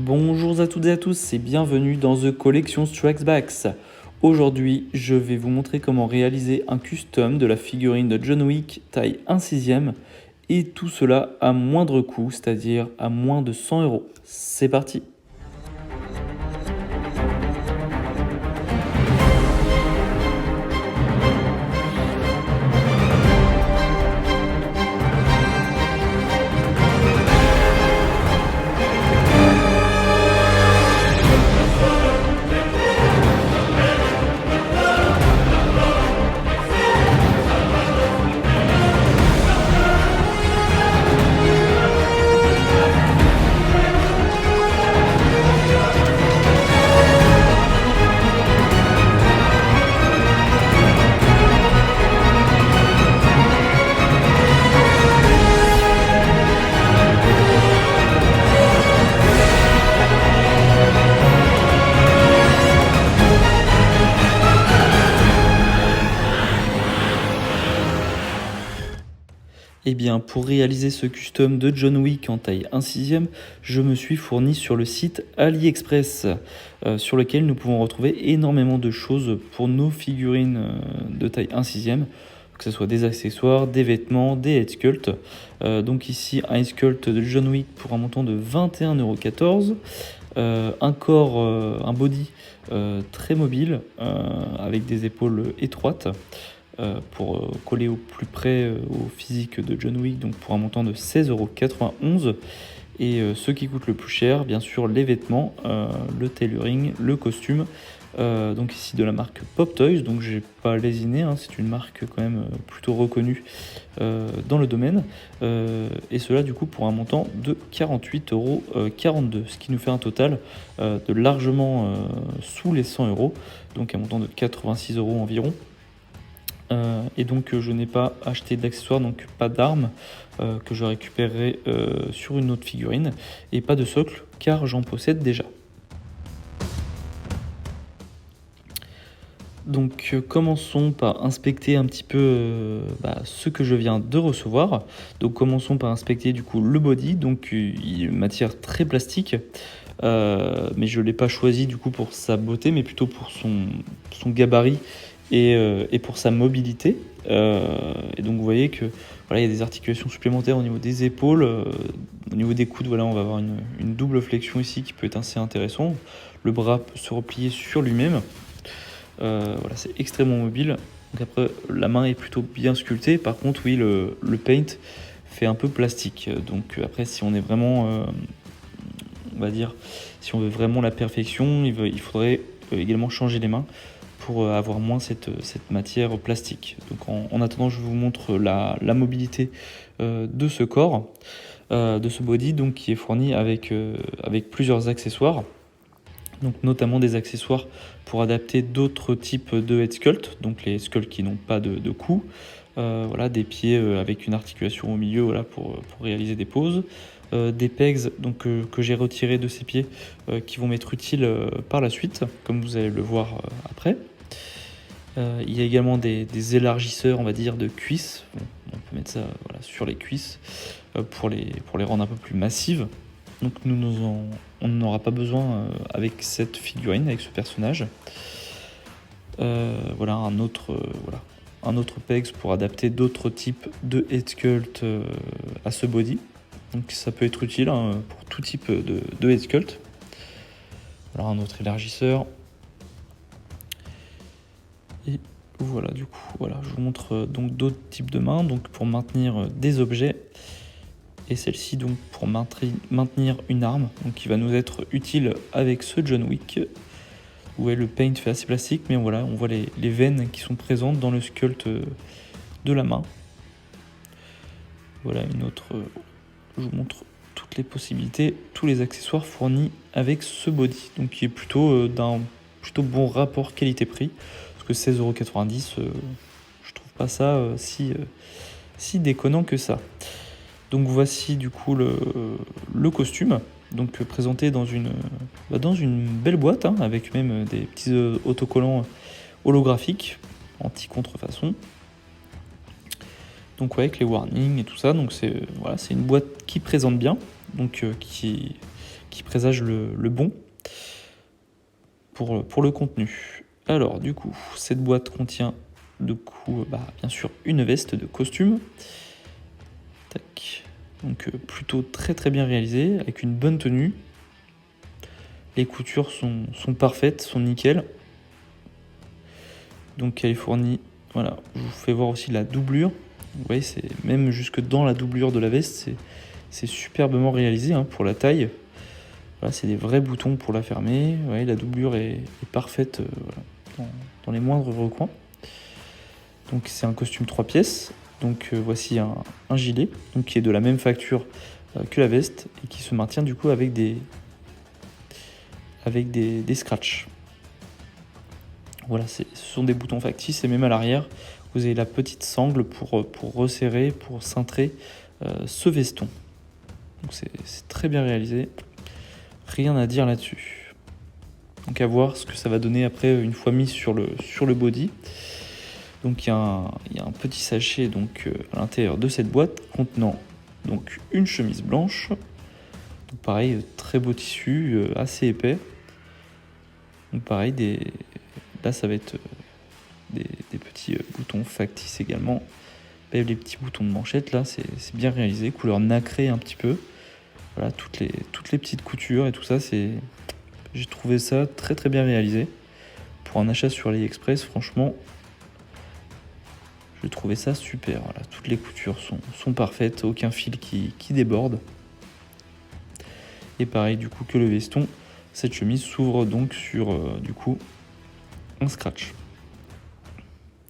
Bonjour à toutes et à tous et bienvenue dans The Collection Strikes Back. Aujourd'hui, je vais vous montrer comment réaliser un custom de la figurine de John Wick taille 1/6 et tout cela à moindre coût, c'est-à-dire à moins de 100 €. C'est parti! Eh bien, pour réaliser ce custom de John Wick en taille 1/6, je me suis fourni sur le site AliExpress, sur lequel nous pouvons retrouver énormément de choses pour nos figurines de taille 1/6, que ce soit des accessoires, des vêtements, des head sculpts. Donc ici, un head sculpt de John Wick pour un montant de 21,14 €. Un corps, un body très mobile, avec des épaules étroites. Pour coller au plus près au physique de John Wick, donc pour un montant de 16,91 €. Et ce qui coûte le plus cher, bien sûr, les vêtements, le tailoring, le costume. Donc ici de la marque Pop Toys, donc j'ai pas lésiné, hein, c'est une marque quand même plutôt reconnue dans le domaine. Et cela du coup pour un montant de 48,42 €, ce qui nous fait un total de largement sous les 100 €, donc un montant de 86 € environ. Et donc je n'ai pas acheté d'accessoires, donc pas d'armes que je récupérerai sur une autre figurine, et pas de socle car j'en possède déjà. Donc commençons par inspecter un petit peu ce que je viens de recevoir. Donc commençons par inspecter du coup le body, donc une matière très plastique, mais je ne l'ai pas choisi du coup pour sa beauté, mais plutôt pour son gabarit et pour sa mobilité. Et donc vous voyez que voilà, il y a des articulations supplémentaires au niveau des épaules, au niveau des coudes. Voilà, on va avoir une double flexion ici qui peut être assez intéressant. Le bras peut se replier sur lui-même. Voilà, c'est extrêmement mobile. Donc après, la main est plutôt bien sculptée. Par contre, oui, le paint fait un peu plastique. Donc après, si on est vraiment, on va dire, si on veut vraiment la perfection, il faudrait également changer les mains pour avoir moins cette matière plastique. Donc en attendant, je vous montre la mobilité de ce corps, de ce body, donc qui est fourni avec plusieurs accessoires. Donc notamment des accessoires pour adapter d'autres types de head sculpt, donc les sculpts qui n'ont pas de cou. Voilà, des pieds avec une articulation au milieu, voilà, pour réaliser des poses. Des pegs donc, que j'ai retirés de ces pieds, qui vont m'être utiles par la suite, comme vous allez le voir après. Il y a également des élargisseurs, on va dire, de cuisses. Bon, on peut mettre ça voilà, sur les cuisses pour les rendre un peu plus massives. Donc on n'en aura pas besoin avec cette figurine, avec ce personnage. Voilà un autre pegs pour adapter d'autres types de head sculpt à ce body. Donc ça peut être utile pour tout type de head sculpt. Voilà un autre élargisseur. Et voilà, du coup, voilà, je vous montre donc d'autres types de mains, donc pour maintenir des objets, et celle-ci donc pour maintenir une arme, donc qui va nous être utile avec ce John Wick. Ouais, le paint fait assez plastique, mais voilà, on voit les veines qui sont présentes dans le sculpt de la main. Voilà une autre. Je vous montre toutes les possibilités, tous les accessoires fournis avec ce body, donc qui est plutôt d'un plutôt bon rapport qualité-prix. Que 16,90 €, je trouve pas ça si déconnant que ça. Donc voici du coup le costume, donc présenté dans une belle boîte, hein, avec même des petits autocollants holographiques anti-contrefaçon. Donc ouais, avec les warnings et tout ça, donc c'est voilà, c'est une boîte qui présente bien, donc qui qui présage le bon pour le contenu. Alors du coup, cette boîte contient bien sûr une veste de costume. Tac. Donc plutôt très très bien réalisé, avec une bonne tenue. Les coutures sont parfaites, sont nickel. Donc elle est fournie, voilà, je vous fais voir aussi la doublure. Vous voyez, c'est même jusque dans la doublure de la veste, c'est superbement réalisé hein, pour la taille. Voilà, c'est des vrais boutons pour la fermer. Vous voyez, la doublure est parfaite voilà, dans les moindres recoins. Donc c'est un costume 3 pièces. Donc voici un gilet donc, qui est de la même facture que la veste et qui se maintient du coup avec des scratchs. Voilà, ce sont des boutons factices et même à l'arrière, vous avez la petite sangle pour resserrer, pour cintrer ce veston. Donc c'est très bien réalisé, rien à dire là-dessus. Donc à voir ce que ça va donner après une fois mis sur le body. Donc il y a un petit sachet donc, à l'intérieur de cette boîte contenant donc, une chemise blanche. Donc pareil, très beau tissu, assez épais. Donc pareil, là ça va être des petits boutons factices également. Les petits boutons de manchette là, c'est bien réalisé, couleur nacrée un petit peu. Voilà, toutes les petites coutures et tout ça, j'ai trouvé ça très très bien réalisé. Pour un achat sur AliExpress, franchement, j'ai trouvé ça super. Voilà, toutes les coutures sont parfaites, aucun fil qui déborde. Et pareil du coup que le veston, cette chemise s'ouvre donc sur du coup un scratch.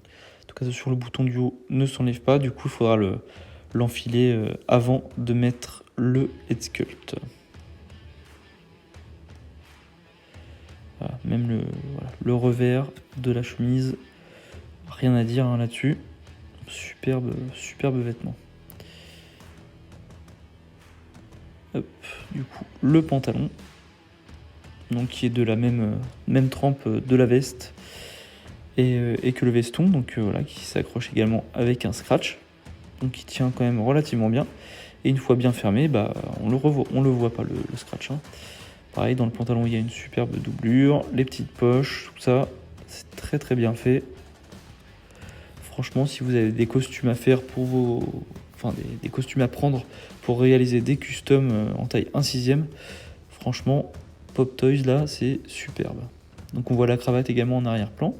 En tout cas sur le bouton du haut ne s'enlève pas, du coup il faudra l'enfiler avant de mettre le head sculpt. Voilà, même le revers de la chemise, rien à dire hein, là-dessus. Superbe vêtement. Hop, du coup, le pantalon, donc qui est de la même trempe de la veste et que le veston, donc voilà, qui s'accroche également avec un scratch, donc qui tient quand même relativement bien. Et une fois bien fermé, on le voit pas le scratch. Hein. Pareil, dans le pantalon, il y a une superbe doublure, les petites poches, tout ça, c'est très très bien fait. Franchement, si vous avez des costumes à faire des costumes à prendre pour réaliser des customs en taille 1/6, franchement, Pop Toys là, c'est superbe. Donc on voit la cravate également en arrière-plan.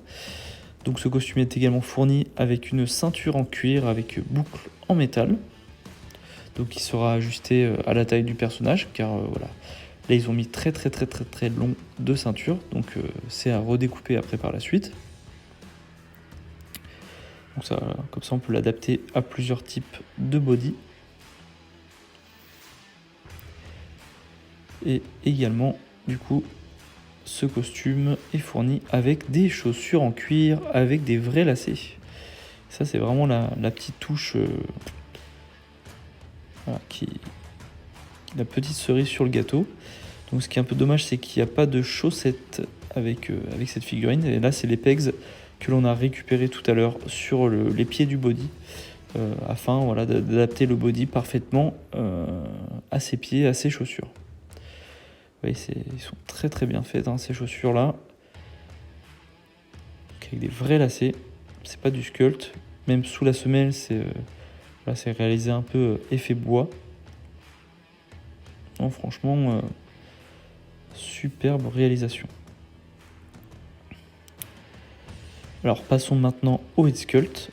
Donc ce costume est également fourni avec une ceinture en cuir avec boucle en métal. Donc il sera ajusté à la taille du personnage, car voilà. Là ils ont mis très long de ceinture, donc c'est à redécouper après par la suite. Donc ça, comme ça on peut l'adapter à plusieurs types de body. Et également du coup ce costume est fourni avec des chaussures en cuir avec des vrais lacets. Ça c'est vraiment la petite touche voilà, la petite cerise sur le gâteau. Donc ce qui est un peu dommage, c'est qu'il n'y a pas de chaussettes avec cette figurine. Et là c'est les pegs que l'on a récupéré tout à l'heure sur les pieds du body afin voilà, d'adapter le body parfaitement à ses pieds, à ses chaussures. Vous voyez, ils sont très très bien faits hein, ces chaussures là, avec des vrais lacets. C'est pas du sculpt, même sous la semelle c'est réalisé un peu effet bois. Non, franchement superbe réalisation. Alors passons maintenant au head sculpt.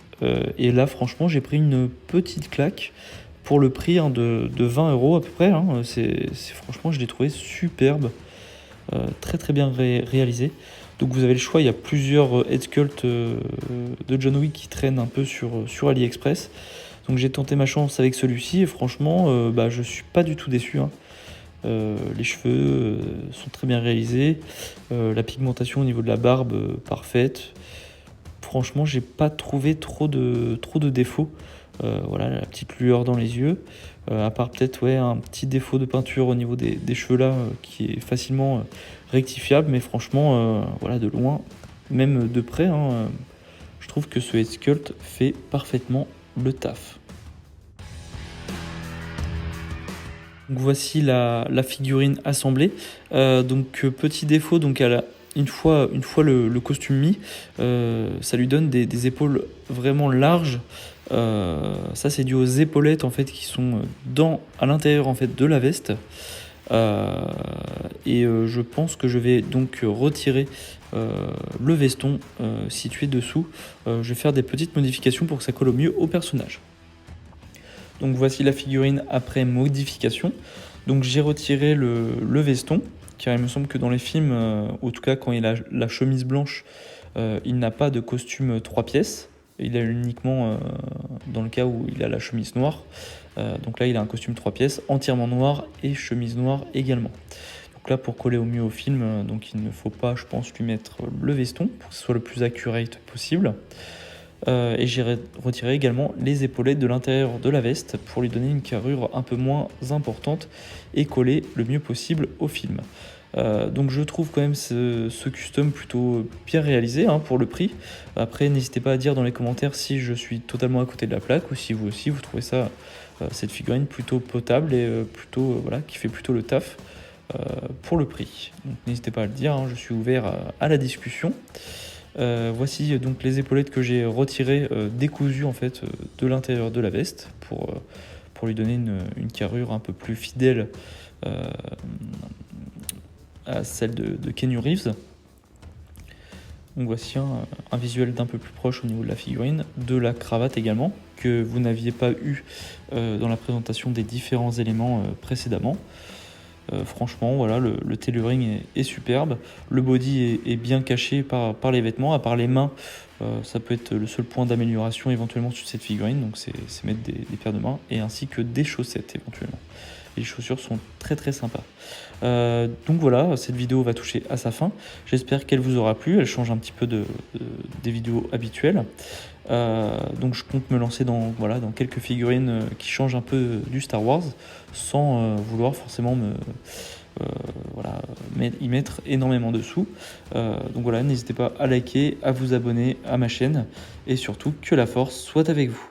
Et là franchement j'ai pris une petite claque pour le prix hein, de 20 € à peu près. Hein. Franchement je l'ai trouvé superbe, très très bien réalisé. Donc vous avez le choix, il y a plusieurs head sculpt de John Wick qui traînent un peu sur AliExpress. Donc j'ai tenté ma chance avec celui-ci et franchement je suis pas du tout déçu. Hein. Les cheveux sont très bien réalisés, la pigmentation au niveau de la barbe parfaite. Franchement, j'ai pas trouvé trop de défauts. Voilà, la petite lueur dans les yeux. À part peut-être un petit défaut de peinture au niveau des cheveux là, qui est facilement rectifiable. Mais franchement, voilà, de loin, même de près, hein, je trouve que ce head sculpt fait parfaitement le taf. Donc voici la figurine assemblée. Petit défaut, donc une fois le costume mis, ça lui donne des épaules vraiment larges. Ça c'est dû aux épaulettes en fait qui sont à l'intérieur en fait de la veste. Je pense que je vais donc retirer le veston situé dessous. Je vais faire des petites modifications pour que ça colle au mieux au personnage. Donc voici la figurine après modification. Donc j'ai retiré le veston, car il me semble que dans les films, en tout cas quand il a la chemise blanche, il n'a pas de costume 3 pièces. Il a uniquement dans le cas où il a la chemise noire. Donc là il a un costume 3 pièces entièrement noir et chemise noire également. Donc là pour coller au mieux au film, donc il ne faut pas, je pense, lui mettre le veston pour que ce soit le plus accurate possible. Et j'ai retiré également les épaulettes de l'intérieur de la veste pour lui donner une carrure un peu moins importante et coller le mieux possible au film. Donc je trouve quand même ce custom plutôt bien réalisé pour le prix. Après n'hésitez pas à dire dans les commentaires si je suis totalement à côté de la plaque ou si vous aussi vous trouvez ça, cette figurine plutôt potable et voilà, qui fait plutôt le taf pour le prix. Donc n'hésitez pas à le dire, je suis ouvert à la discussion. Voici donc les épaulettes que j'ai retirées, décousues en fait de l'intérieur de la veste pour lui donner une carrure un peu plus fidèle à celle de Keanu Reeves. Donc voici un visuel d'un peu plus proche au niveau de la figurine, de la cravate également, que vous n'aviez pas eu dans la présentation des différents éléments précédemment. Franchement, voilà, le tailoring est superbe. Le body est bien caché par les vêtements, à part les mains. Ça peut être le seul point d'amélioration éventuellement sur cette figurine. Donc c'est mettre des paires de mains et ainsi que des chaussettes éventuellement. Les chaussures sont très très sympas. Donc voilà, cette vidéo va toucher à sa fin. J'espère qu'elle vous aura plu. Elle change un petit peu des vidéos habituelles. Donc je compte me lancer dans quelques figurines qui changent un peu du Star Wars sans vouloir forcément y mettre énormément de sous. Donc voilà, n'hésitez pas à liker, à vous abonner à ma chaîne et surtout que la force soit avec vous.